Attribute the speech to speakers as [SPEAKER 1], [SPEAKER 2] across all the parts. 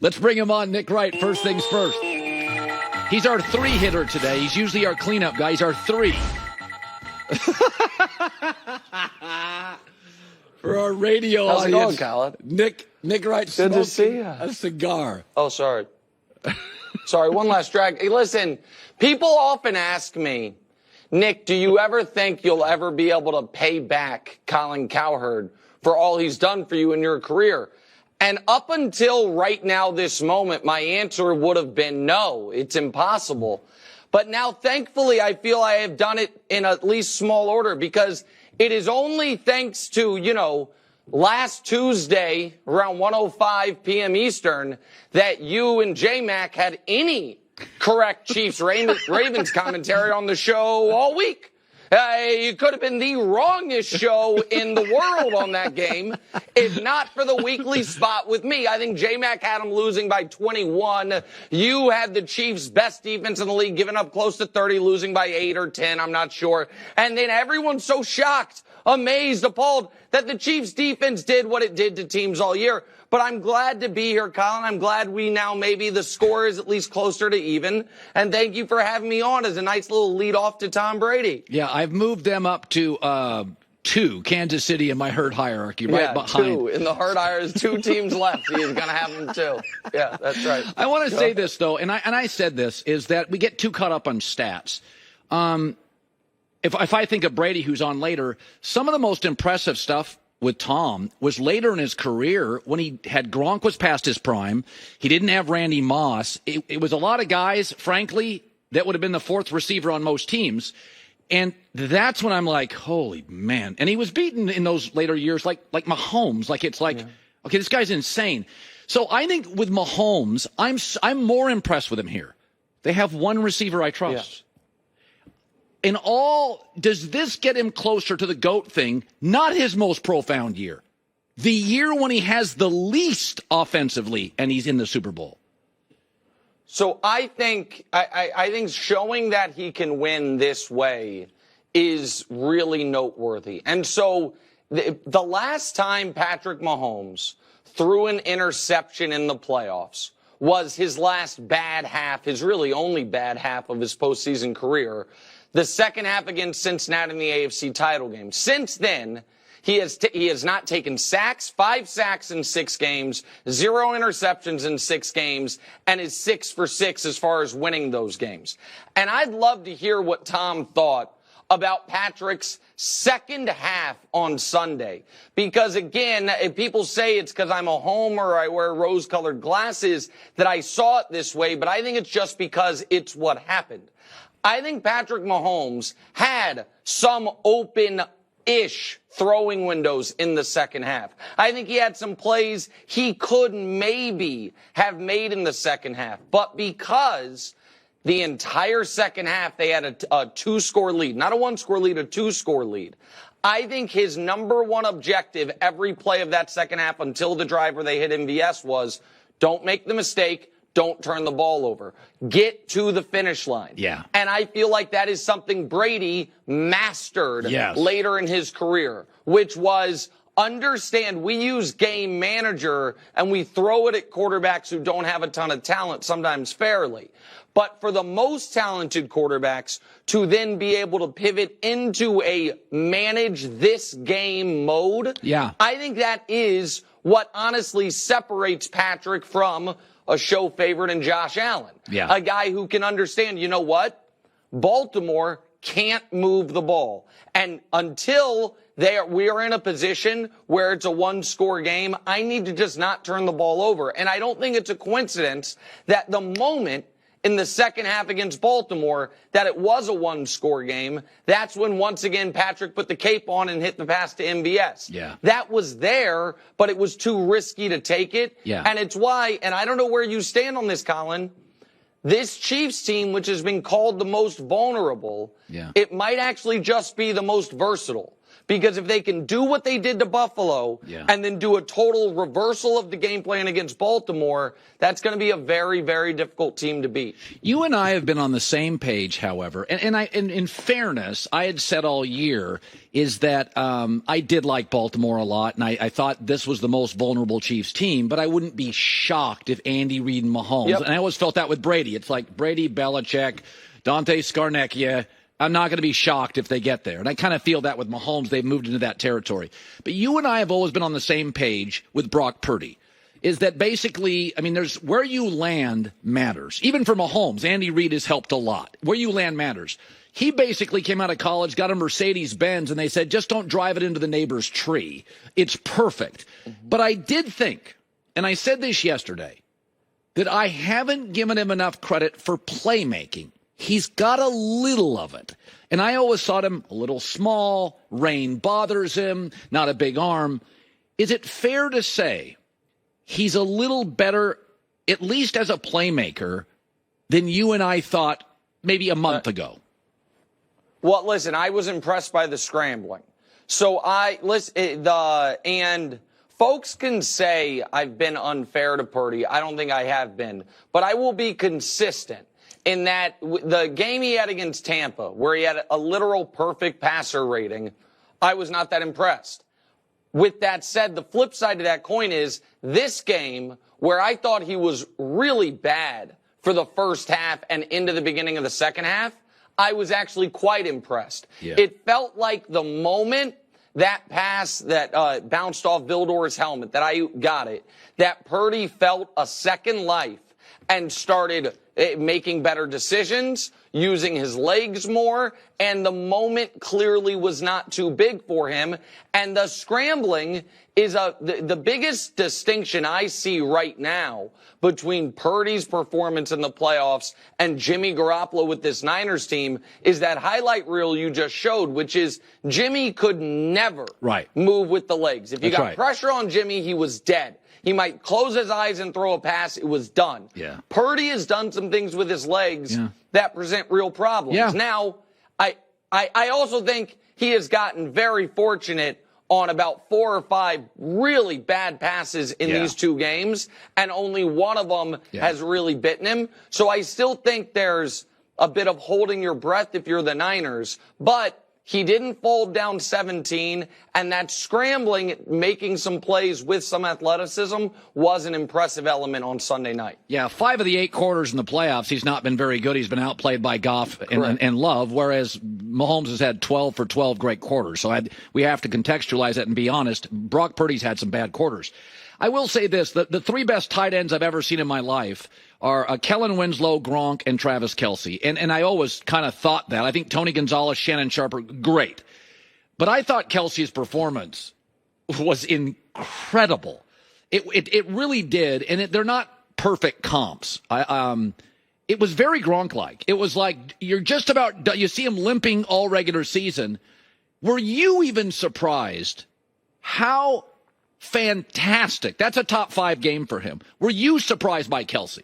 [SPEAKER 1] Let's bring him on, Nick Wright. First things first. He's our 3-hitter today. He's usually our cleanup guy. He's our 3. For our radio
[SPEAKER 2] How's
[SPEAKER 1] audience,
[SPEAKER 2] it going, Colin?
[SPEAKER 1] Nick Wright
[SPEAKER 2] Good
[SPEAKER 1] smoking
[SPEAKER 2] to see you.
[SPEAKER 1] a cigar.
[SPEAKER 2] Oh, sorry. Sorry, one last drag. Hey, listen, people often ask me, Nick, do you ever think you'll ever be able to pay back Colin Cowherd for all he's done for you in your career? And up until right now, this moment, my answer would have been no, it's impossible. But now, thankfully, I feel I have done it in at least small order, because it is only thanks to, last Tuesday around 1:05 p.m. Eastern that you and J-Mac had any correct Chiefs Ravens commentary on the show all week. It could have been the wrongest show in the world on that game, if not for the weekly spot with me. I think J-Mac had them losing by 21. You had the Chiefs' best defense in the league, giving up close to 30, losing by 8 or 10, I'm not sure. And then everyone's so shocked, amazed, appalled that the Chiefs' defense did what it did to teams all year. But I'm glad to be here, Colin. I'm glad we now maybe the score is at least closer to even. And thank you for having me on as a nice little lead off to Tom Brady.
[SPEAKER 1] Yeah, I've moved them up to 2, Kansas City in my herd hierarchy, right behind.
[SPEAKER 2] 2. In the herd hierarchy, there's 2 teams left. He's going to have them 2. Yeah, that's right.
[SPEAKER 1] I want to say this, though, and I said this, is that we get too caught up on stats. If I think of Brady, who's on later, some of the most impressive stuff with Tom was later in his career when he had Gronk was past his prime. He didn't have Randy Moss. It was a lot of guys, frankly, that would have been the 4th receiver on most teams. And that's when I'm like, holy man. And he was beaten in those later years like Mahomes. Okay, this guy's insane. So I think with Mahomes, I'm more impressed with him here. They have one receiver I trust. Yeah. In all, does this get him closer to the GOAT thing? Not his most profound year. The year when he has the least offensively and he's in the Super Bowl.
[SPEAKER 2] So I think showing that he can win this way is really noteworthy. And so the last time Patrick Mahomes threw an interception in the playoffs was his last bad half, his really only bad half of his postseason career. The second half against Cincinnati in the AFC title game. Since then, he has not taken sacks, 5 sacks in 6 games, 0 interceptions in 6 games, and is 6 for 6 as far as winning those games. And I'd love to hear what Tom thought about Patrick's second half on Sunday. Because again, if people say it's because I'm a homer or I wear rose-colored glasses that I saw it this way, but I think it's just because it's what happened. I think Patrick Mahomes had some open-ish throwing windows in the second half. I think he had some plays he could maybe have made in the second half. But because the entire second half they had a 2-score lead, not a 1-score lead, a 2-score lead, I think his number one objective every play of that second half until the drive where they hit MVS was, don't make the mistake, don't turn the ball over. Get to the finish line.
[SPEAKER 1] Yeah.
[SPEAKER 2] And I feel like that is something Brady mastered later in his career, which was understand we use game manager and we throw it at quarterbacks who don't have a ton of talent, sometimes fairly. But for the most talented quarterbacks to then be able to pivot into a manage this game mode, I think that is what honestly separates Patrick from a show favorite in Josh Allen.
[SPEAKER 1] Yeah.
[SPEAKER 2] A guy who can understand, you know what? Baltimore can't move the ball. And until we are in a position where it's a 1-score game, I need to just not turn the ball over. And I don't think it's a coincidence that the moment in the second half against Baltimore that it was a 1-score game, that's when once again Patrick put the cape on and hit the pass to MVS.
[SPEAKER 1] Yeah.
[SPEAKER 2] That was there, but it was too risky to take it.
[SPEAKER 1] Yeah.
[SPEAKER 2] And it's why, and I don't know where you stand on this, Colin, this Chiefs team, which has been called the most vulnerable, it might actually just be the most versatile. Because if they can do what they did to Buffalo and then do a total reversal of the game plan against Baltimore, that's going to be a very, very difficult team to beat.
[SPEAKER 1] You and I have been on the same page, however, and in fairness, I had said all year is that I did like Baltimore a lot, and I thought this was the most vulnerable Chiefs team, but I wouldn't be shocked if Andy Reid and Mahomes, and I always felt that with Brady. It's like Brady, Belichick, Dante Scarnecchia. I'm not going to be shocked if they get there. And I kind of feel that with Mahomes. They've moved into that territory. But you and I have always been on the same page with Brock Purdy, is that basically, I mean, there's where you land matters. Even for Mahomes, Andy Reid has helped a lot. Where you land matters. He basically came out of college, got a Mercedes-Benz, and they said, just don't drive it into the neighbor's tree. It's perfect. But I did think, and I said this yesterday, that I haven't given him enough credit for playmaking. He's got a little of it. And I always thought him a little small, rain bothers him, not a big arm. Is it fair to say he's a little better, at least as a playmaker, than you and I thought maybe a month ago?
[SPEAKER 2] Well, listen, I was impressed by the scrambling. So and folks can say I've been unfair to Purdy. I don't think I have been, but I will be consistent. In that the game he had against Tampa, where he had a literal perfect passer rating, I was not that impressed. With that said, the flip side of that coin is this game, where I thought he was really bad for the first half and into the beginning of the second half, I was actually quite impressed. Yeah. It felt like the moment that pass that bounced off Vildor's helmet, that I got it, that Purdy felt a second life and started making better decisions, using his legs more, and the moment clearly was not too big for him. And the scrambling is the biggest distinction I see right now between Purdy's performance in the playoffs and Jimmy Garoppolo with this Niners team is that highlight reel you just showed, which is Jimmy could never move with the legs. If you got pressure on Jimmy, he was dead. He might close his eyes and throw a pass. It was done. Yeah. Purdy has done some things with his legs that present real problems. Yeah. Now, I also think he has gotten very fortunate on about 4 or 5 really bad passes in these 2 games, and only one of them has really bitten him. So I still think there's a bit of holding your breath if you're the Niners, but he didn't fold down 17, and that scrambling, making some plays with some athleticism was an impressive element on Sunday night. Yeah, 5 of the 8 quarters in the playoffs, he's not been very good. He's been outplayed by Goff and Love, whereas Mahomes has had 12 for 12 great quarters. So we have to contextualize that and be honest. Brock Purdy's had some bad quarters. I will say this, the 3 best tight ends I've ever seen in my life are Kellen Winslow, Gronk, and Travis Kelce. And I always kind of thought that. I think Tony Gonzalez, Shannon Sharp are great. But I thought Kelce's performance was incredible. It really did. And they're not perfect comps. It was very Gronk-like. It was like you're just about, you see him limping all regular season. Were you even surprised how fantastic? That's a top 5 game for him. Were you surprised by Kelce?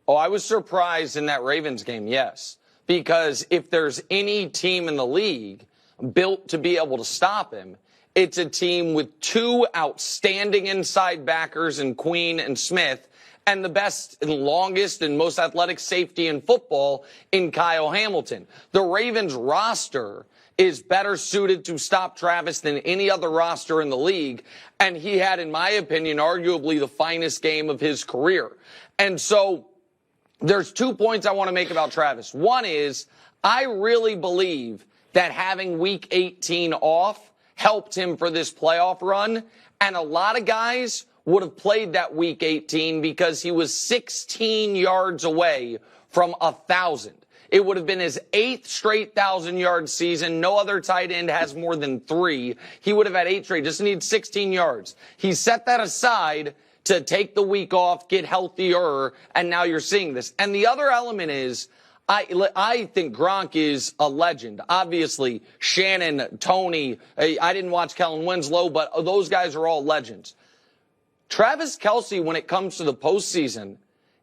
[SPEAKER 2] Oh, I was surprised in that Ravens game, yes. Because if there's any team in the league built to be able to stop him, it's a team with 2 outstanding inside backers in Queen and Smith, and the best and longest and most athletic safety in football in Kyle Hamilton. The Ravens roster is better suited to stop Travis than any other roster in the league. And he had, in my opinion, arguably the finest game of his career. And so there's 2 points I want to make about Travis. One is I really believe that having week 18 off helped him for this playoff run. And a lot of guys would have played that week 18 because he was 16 yards away from 1,000. It would have been his 8th straight 1,000-yard season. No other tight end has more than 3. He would have had 8 straight, just needs 16 yards. He set that aside to take the week off, get healthier, and now you're seeing this. And the other element is, I think Gronk is a legend. Obviously, Shannon, Tony, I didn't watch Kellen Winslow, but those guys are all legends. Travis Kelce, when it comes to the postseason,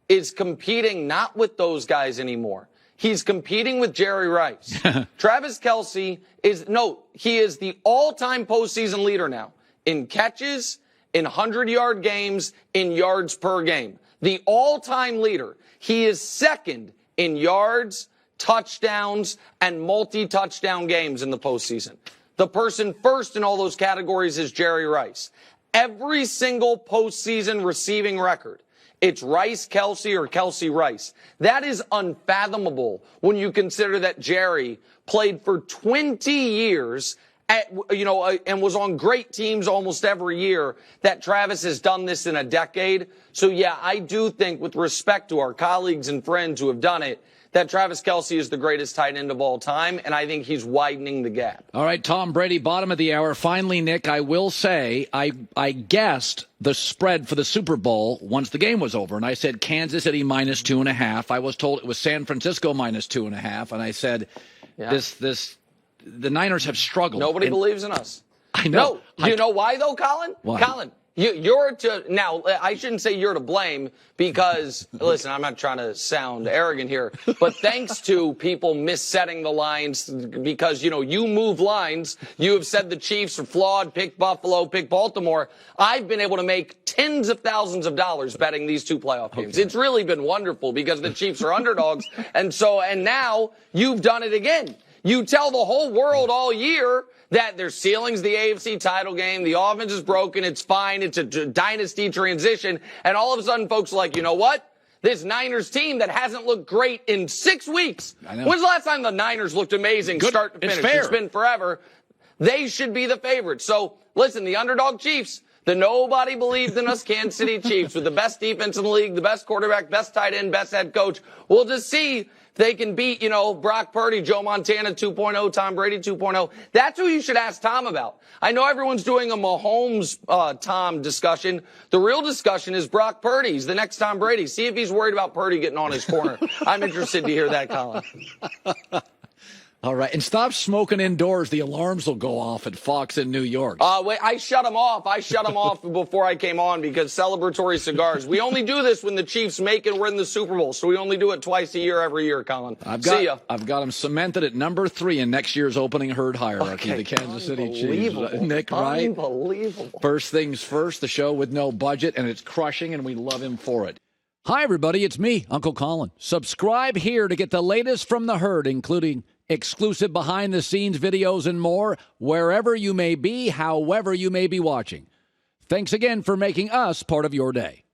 [SPEAKER 2] is competing not with those guys anymore. He's competing with Jerry Rice. Travis Kelce is the all-time postseason leader now in catches, in 100-yard games, in yards per game. The all-time leader. He is second in yards, touchdowns, and multi-touchdown games in the postseason. The person first in all those categories is Jerry Rice. Every single postseason receiving record, it's Rice Kelce or Kelce Rice. That is unfathomable when you consider that Jerry played for 20 years and was on great teams almost every year, that Travis has done this in a decade. So, yeah, I do think, with respect to our colleagues and friends who have done it, that Travis Kelce is the greatest tight end of all time, and I think he's widening the gap.
[SPEAKER 1] All right, Tom Brady, bottom of the hour. Finally, Nick, I will say I guessed the spread for the Super Bowl once the game was over, and I said Kansas City minus 2.5. I was told it was San Francisco minus 2.5, and I said the Niners have struggled.
[SPEAKER 2] Nobody believes in us.
[SPEAKER 1] I know.
[SPEAKER 2] No. Do you know why, though, Colin?
[SPEAKER 1] Why?
[SPEAKER 2] Colin, now, I shouldn't say you're to blame because, listen, I'm not trying to sound arrogant here, but thanks to people missetting the lines because, you move lines. You have said the Chiefs are flawed, pick Buffalo, pick Baltimore. I've been able to make tens of thousands of dollars betting these two playoff games. Okay. It's really been wonderful because the Chiefs are underdogs. And now you've done it again. You tell the whole world all year that their ceiling's the AFC title game, the offense is broken, it's fine, it's a dynasty transition, and all of a sudden folks are like, you know what? This Niners team that hasn't looked great in 6 weeks. When's the last time the Niners looked amazing start to finish? It's been forever. They should be the favorites. So, listen, the underdog Chiefs, the nobody believed in us Kansas City Chiefs with the best defense in the league, the best quarterback, best tight end, best head coach. We'll just see. They can beat, Brock Purdy, Joe Montana 2.0, Tom Brady 2.0. That's who you should ask Tom about. I know everyone's doing a Mahomes, Tom discussion. The real discussion is Brock Purdy. He's the next Tom Brady. See if he's worried about Purdy getting on his corner. I'm interested to hear that, Colin.
[SPEAKER 1] All right, and stop smoking indoors. The alarms will go off at Fox in New York.
[SPEAKER 2] Wait, I shut them off. I shut them off before I came on because celebratory cigars. We only do this when the Chiefs make and win the Super Bowl, so we only do it twice a year every year, Colin. See ya.
[SPEAKER 1] I've got them cemented at number 3 in next year's opening herd hierarchy, the Kansas City Chiefs. Nick, right?
[SPEAKER 2] Unbelievable.
[SPEAKER 1] First things first, the show with no budget, and it's crushing, and we love him for it. Hi, everybody. It's me, Uncle Colin. Subscribe here to get the latest from the herd, including exclusive behind-the-scenes videos and more, wherever you may be, however you may be watching. Thanks again for making us part of your day.